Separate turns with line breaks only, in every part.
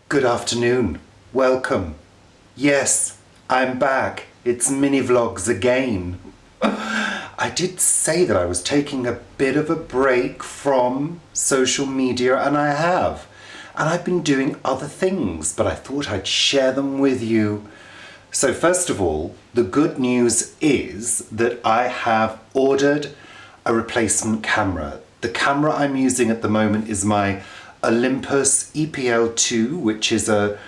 Good afternoon. Welcome. Yes, I'm back. It's mini vlogs again. I did say that I was taking a bit of a break from social media, and I have. And I've been doing other things, but I thought I'd share them with you. So first of all, the good news is that I have ordered a replacement camera. The camera I'm using at the moment is my Olympus EPL2, which is a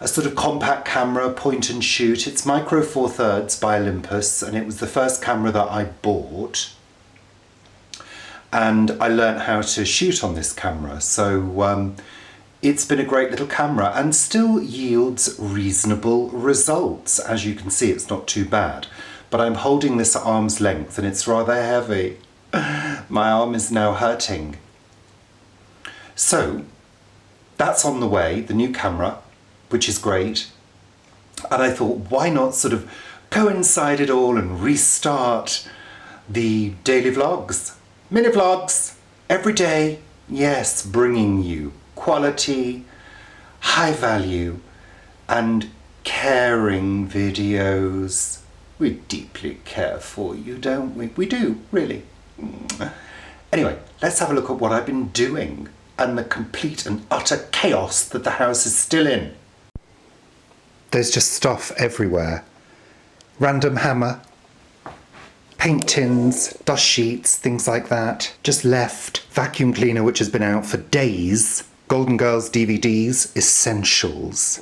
sort of compact camera, point and shoot. It's micro four thirds by Olympus, and it was the first camera that I bought. And I learnt how to shoot on this camera. So it's been a great little camera and still yields reasonable results. As you can see, it's not too bad. But I'm holding this at arm's length and it's rather heavy. My arm is now hurting. So that's on the way, the new camera, which is great. And I thought, why not sort of coincide it all and restart the daily vlogs, mini vlogs, every day. Yes, bringing you quality, high value, and caring videos. We deeply care for you, don't we? We do, really. Anyway, let's have a look at what I've been doing and the complete and utter chaos that the house is still in. There's just stuff everywhere. Random hammer, paint tins, dust sheets, things like that. Just left. Vacuum cleaner, which has been out for days. Golden Girls DVDs, essentials.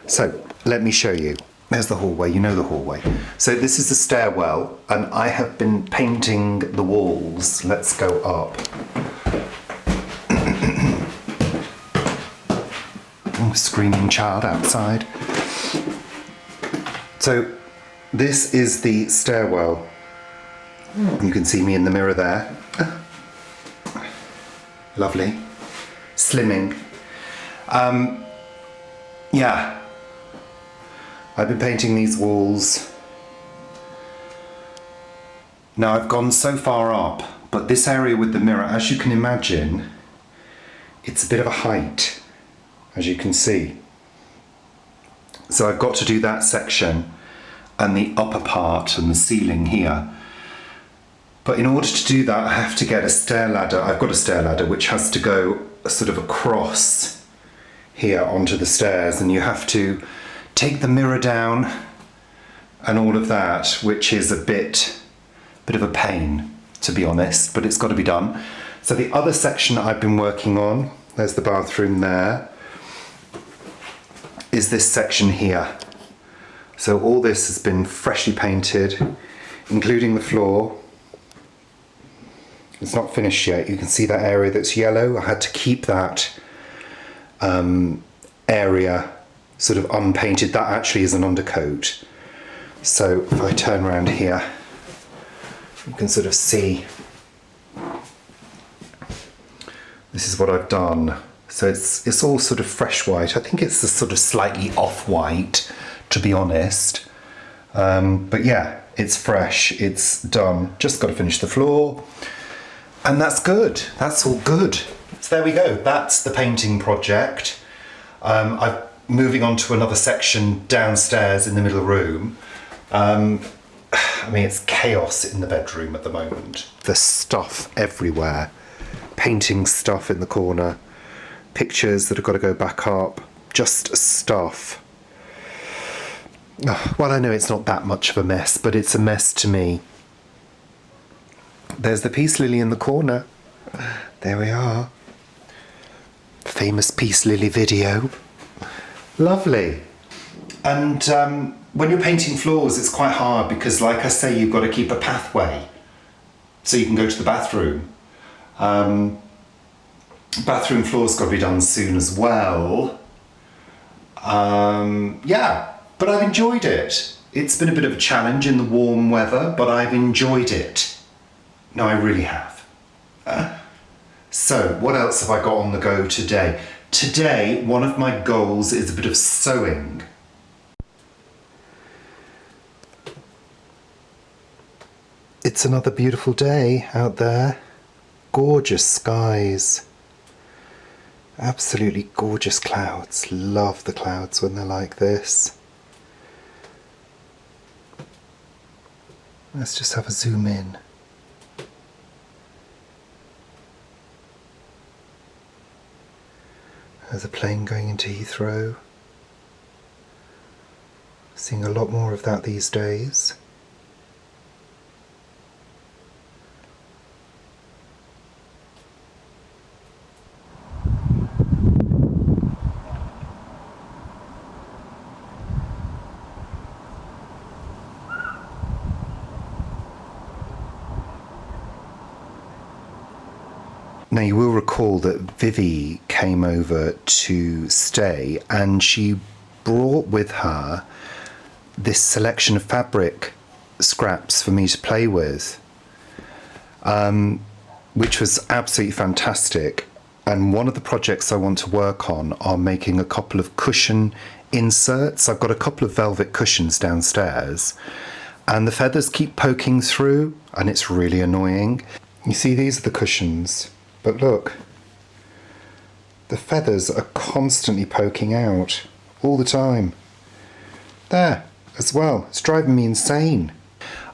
So, let me show you. There's the hallway, you know the hallway. So this is the stairwell, and I have been painting the walls. Let's go up. Oh, screaming child outside. So this is the stairwell. You can see me in the mirror there. Lovely. Slimming. Yeah. I've been painting these walls. Now I've gone so far up, but this area with the mirror, as you can imagine, it's a bit of a height, as you can see. So I've got to do that section and the upper part and the ceiling here. But in order to do that, I have to get a stair ladder. I've got a stair ladder which has to go sort of across here onto the stairs, and you have to take the mirror down and all of that, which is a bit of a pain, to be honest, but it's got to be done. So the other section I've been working on, there's the bathroom there, is this section here. So all this has been freshly painted, including the floor. It's not finished yet. You can see that area that's yellow. I had to keep that area sort of unpainted. That actually is an undercoat. So if I turn around here, you can sort of see this is what I've done. So it's all sort of fresh white. I think it's a sort of slightly off-white, to be honest. But yeah, it's fresh, it's done. Just got to finish the floor. And that's good. That's all good. So there we go. That's the painting project. I'm moving on to another section downstairs in the middle room. I mean, it's chaos in the bedroom at the moment. There's stuff everywhere. Painting stuff in the corner. Pictures that have got to go back up. Just stuff. Well, I know it's not that much of a mess, but it's a mess to me. There's the peace lily in the corner. There we are. Famous peace lily video. Lovely. And when you're painting floors, it's quite hard because, like I say, you've got to keep a pathway so you can go to the bathroom. Bathroom floor's got to be done soon as well. Yeah, but I've enjoyed it. It's been a bit of a challenge in the warm weather, but I've enjoyed it. No, I really have. So, what else have I got on the go today? Today, one of my goals is a bit of sewing. It's another beautiful day out there. Gorgeous skies. Absolutely gorgeous clouds. Love the clouds when they're like this. Let's just have a zoom in. There's a plane going into Heathrow. Seeing a lot more of that these days. Now you will recall that Vivi came over to stay and she brought with her this selection of fabric scraps for me to play with, which was absolutely fantastic. And one of the projects I want to work on are making a couple of cushion inserts. I've got a couple of velvet cushions downstairs and the feathers keep poking through and it's really annoying. You see, these are the cushions. But look, the feathers are constantly poking out all the time. There, as well. It's driving me insane.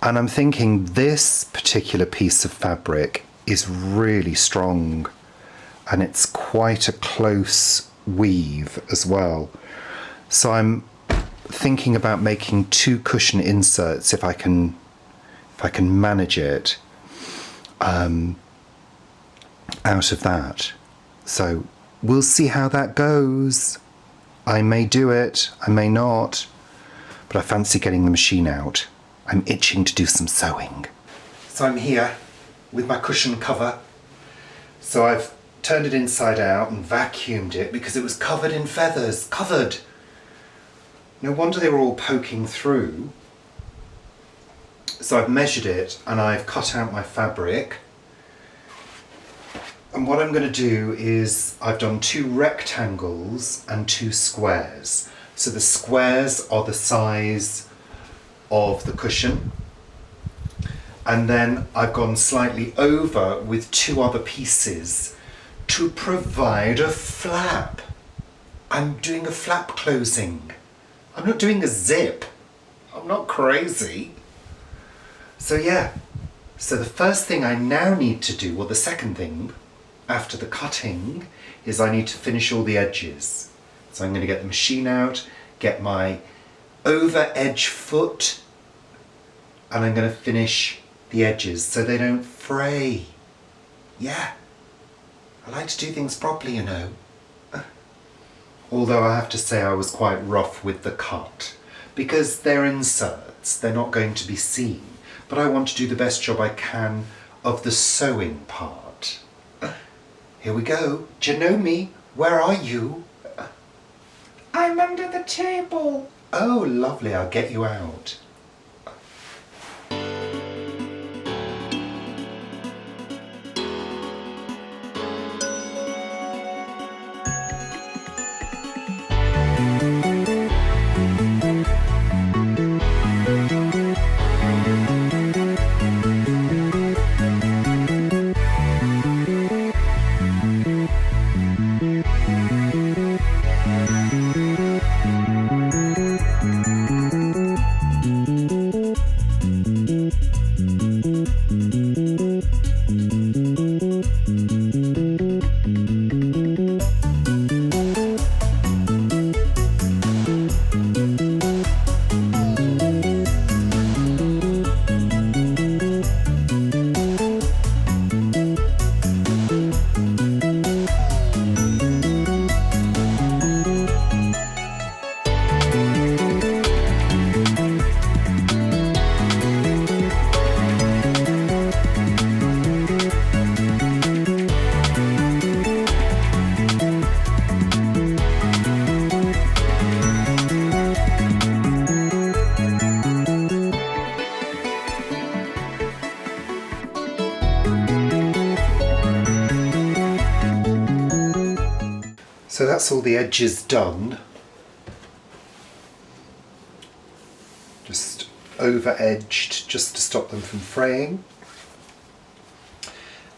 And I'm thinking this particular piece of fabric is really strong and it's quite a close weave as well. So I'm thinking about making 2 cushion inserts if I can manage it. Out of that. So we'll see how that goes. I may do it, I may not, but I fancy getting the machine out. I'm itching to do some sewing. So I'm here with my cushion cover. So I've turned it inside out and vacuumed it because it was covered in feathers. Covered! No wonder they were all poking through. So I've measured it and I've cut out my fabric. And what I'm going to do is I've done 2 rectangles and 2 squares. So the squares are the size of the cushion. And then I've gone slightly over with 2 other pieces to provide a flap. I'm doing a flap closing. I'm not doing a zip. I'm not crazy. So yeah. So the first thing I now need to do, or the second thing, after the cutting, is I need to finish all the edges. So I'm going to get the machine out, get my over edge foot, and I'm going to finish the edges so they don't fray. Yeah, I like to do things properly, you know. Although I have to say I was quite rough with the cut, because they're inserts, they're not going to be seen, but I want to do the best job I can of the sewing part. Here we go. Do you know me? Where are you? I'm under the table. Oh, lovely. I'll get you out. So that's all the edges done. Just over edged just to stop them from fraying.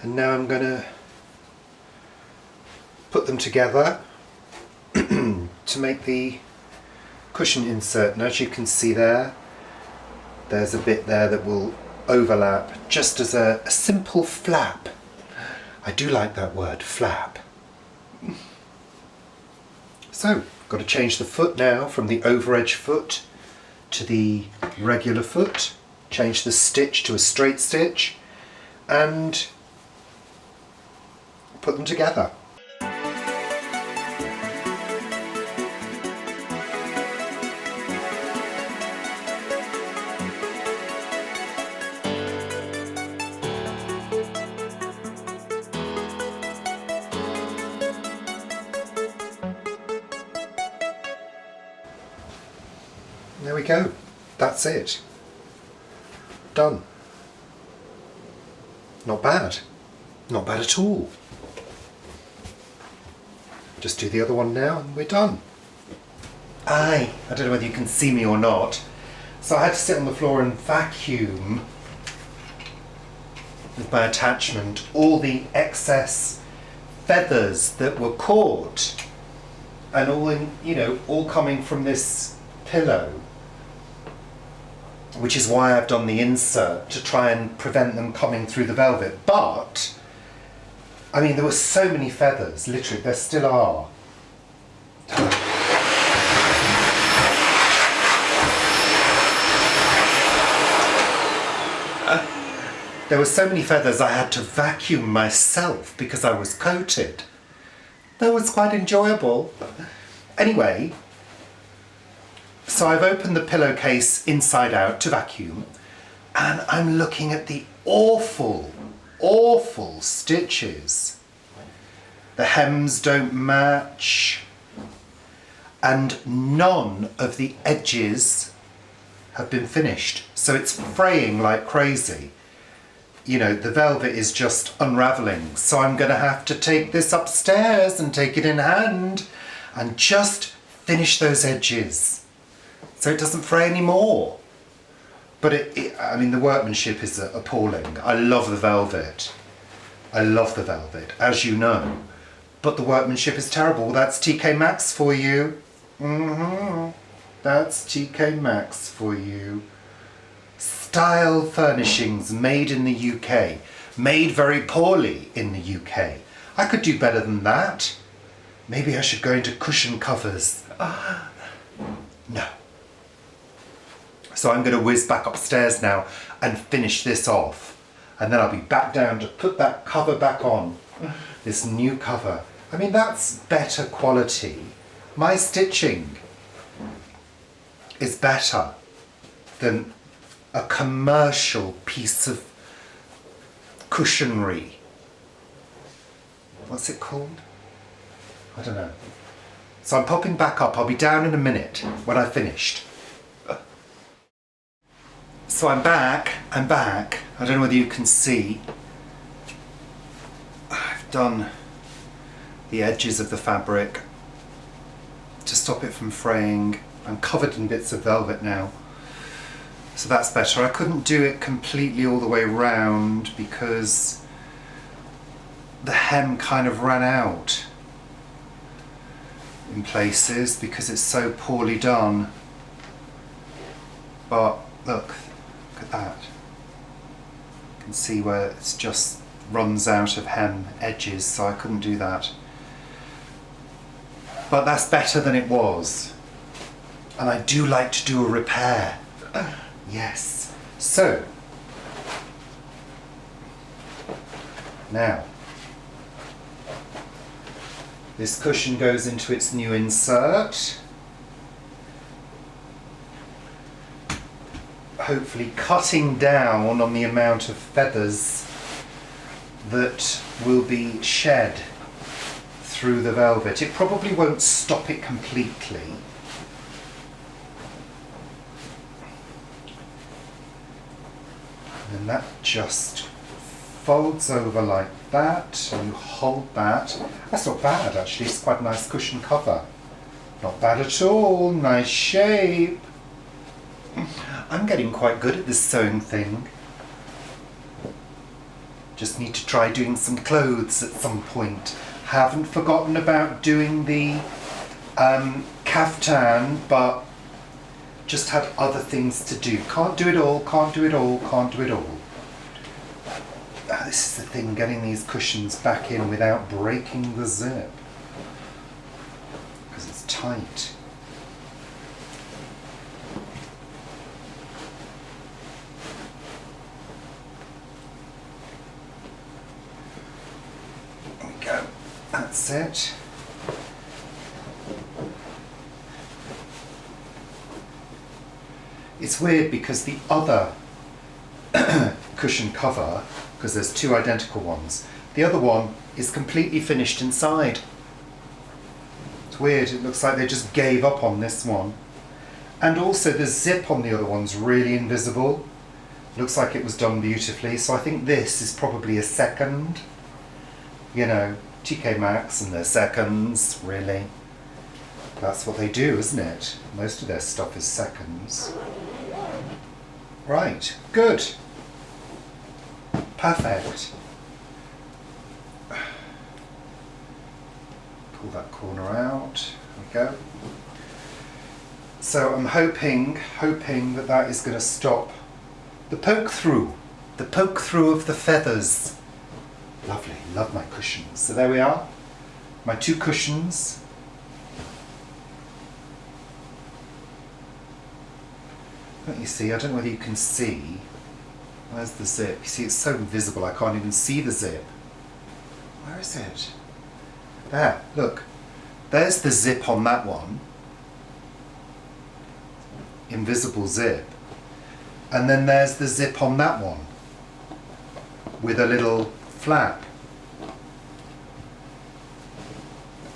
And now I'm going to put them together to make the cushion insert. And as you can see there's a bit there that will overlap just as a simple flap. I do like that word, flap. So, got to change the foot now from the over edge foot to the regular foot. Change the stitch to a straight stitch and put them together. There we go. That's it. Done. Not bad. Not bad at all. Just do the other one now and we're done. I don't know whether you can see me or not. So I had to sit on the floor and vacuum with my attachment all the excess feathers that were caught and all in, all coming from this pillow, which is why I've done the insert to try and prevent them coming through the velvet. But I mean, there were so many feathers, literally, there still are. There were so many feathers I had to vacuum myself because I was coated. That was quite enjoyable. Anyway, so I've opened the pillowcase inside out to vacuum and I'm looking at the awful stitches. The hems don't match and none of the edges have been finished. So it's fraying like crazy. The velvet is just unraveling. So I'm going to have to take this upstairs and take it in hand and just finish those edges so it doesn't fray anymore. But I mean, the workmanship is appalling. I love the velvet. I love the velvet, as you know. But the workmanship is terrible. That's TK Maxx for you. That's TK Maxx for you. Style furnishings made in the UK. Made very poorly in the UK. I could do better than that. Maybe I should go into cushion covers. No. So I'm going to whiz back upstairs now and finish this off. And then I'll be back down to put that cover back on. This new cover. I mean, that's better quality. My stitching is better than a commercial piece of cushionry. What's it called? I don't know. So I'm popping back up. I'll be down in a minute when I've finished. So I'm back. I don't know whether you can see. I've done the edges of the fabric to stop it from fraying. I'm covered in bits of velvet now. So that's better. I couldn't do it completely all the way round because the hem kind of ran out in places because it's so poorly done. But look at that. You can see where it's just runs out of hem edges, so I couldn't do that. But that's better than it was. And I do like to do a repair. Yes. So, now, this cushion goes into its new insert. Hopefully cutting down on the amount of feathers that will be shed through the velvet. It probably won't stop it completely. And that just folds over like that, and you hold that. That's not bad actually, it's quite a nice cushion cover. Not bad at all, nice shape. I'm getting quite good at this sewing thing. Just need to try doing some clothes at some point. Haven't forgotten about doing the kaftan, but just had other things to do. Can't do it all, can't do it all, can't do it all. This is the thing, getting these cushions back in without breaking the zip. Because it's tight. There we go. That's it. It's weird because the other cushion cover, because there's two identical ones, the other one is completely finished inside. It's weird, it looks like they just gave up on this one. And also the zip on the other one's really invisible. Looks like it was done beautifully, so I think this is probably a second. You know, TK Maxx and their seconds, really. That's what they do, isn't it? Most of their stuff is seconds. Right, good. Perfect. Pull that corner out. There we go. So I'm hoping that that is going to stop the poke through of the feathers. Lovely, love my cushions. So there we are, my two cushions. Don't you see? I don't know whether you can see. Where's the zip? You see, it's so invisible I can't even see the zip. Where is it? There, look. There's the zip on that one. Invisible zip. And then there's the zip on that one. With a little flap.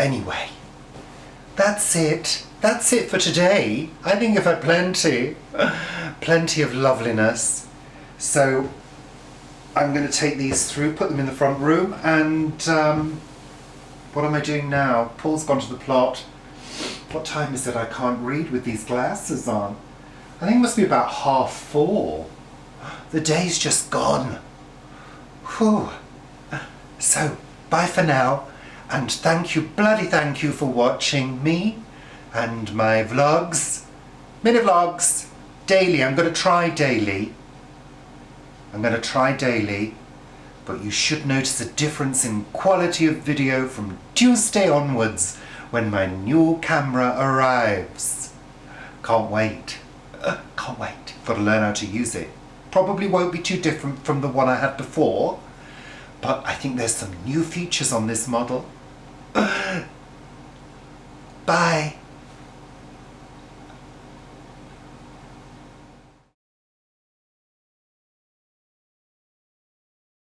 Anyway, that's it. That's it for today. I think I've had plenty of loveliness. So I'm going to take these through, put them in the front room, and what am I doing now? Paul's gone to the plot. What time is it? I can't read with these glasses on. I think it must be about 4:30. The day's just gone. Whew. So, bye for now, and bloody thank you for watching me and my vlogs, mini vlogs, daily. I'm going to try daily, but you should notice a difference in quality of video from Tuesday onwards when my new camera arrives. Can't wait. Can't wait. Got to learn how to use it. Probably won't be too different from the one I had before, but I think there's some new features on this model. Bye.